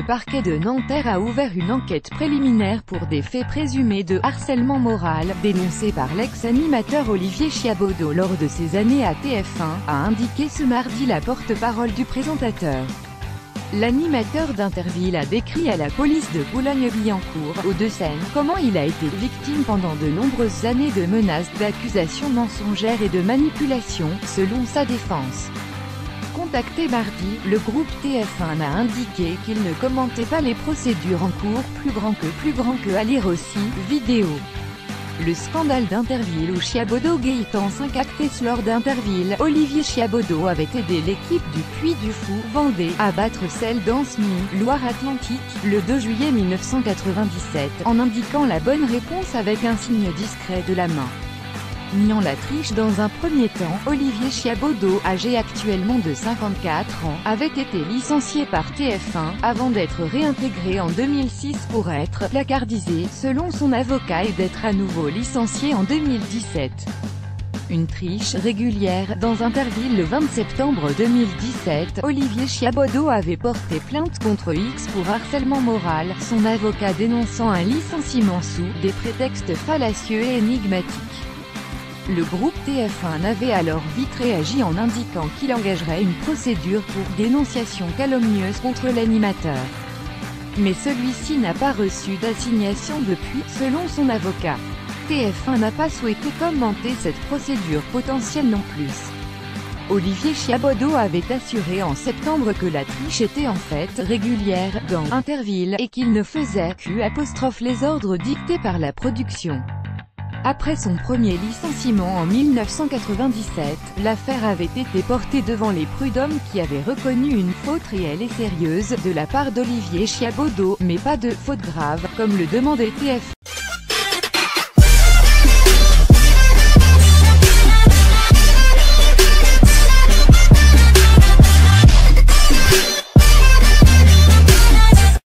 parquet de Nanterre a ouvert une enquête préliminaire pour des faits présumés de harcèlement moral, dénoncés par l'ex-animateur Olivier Chiabodo lors de ses années à TF1, a indiqué ce mardi la porte-parole du présentateur. L'animateur d'Interville a décrit à la police de Boulogne-Billancourt, Hauts-de-Seine, comment il a été victime pendant de nombreuses années de menaces, d'accusations mensongères et de manipulations, selon sa défense. Contacté mardi, le groupe TF1 a indiqué qu'il ne commentait pas les procédures en cours, plus grand que à lire aussi, vidéo. Le scandale d'Interville où Chiabodo Gaëtan 5 actrices lors d'Interville, Olivier Chiabodo avait aidé l'équipe du Puy du Fou, Vendée, à battre celle d'Ancenis, Loire-Atlantique, le 2 juillet 1997, en indiquant la bonne réponse avec un signe discret de la main. Niant la triche dans un premier temps, Olivier Chiabodo, âgé actuellement de 54 ans, avait été licencié par TF1, avant d'être réintégré en 2006 pour être placardisé, selon son avocat, et d'être à nouveau licencié en 2017. Une triche régulière. Dans Interville le 20 septembre 2017, Olivier Chiabodo avait porté plainte contre X pour harcèlement moral, son avocat dénonçant un licenciement sous des prétextes fallacieux et énigmatiques. Le groupe TF1 avait alors vite réagi en indiquant qu'il engagerait une procédure pour dénonciation calomnieuse contre l'animateur. Mais celui-ci n'a pas reçu d'assignation depuis, selon son avocat. TF1 n'a pas souhaité commenter cette procédure potentielle non plus. Olivier Chiabodo avait assuré en septembre que la triche était en fait régulière dans Interville et qu'il ne faisait que les ordres dictés par la production. Après son premier licenciement en 1997, l'affaire avait été portée devant les prud'hommes qui avaient reconnu une faute réelle et sérieuse de la part d'Olivier Chiabodo, mais pas de faute grave, comme le demandait TF1.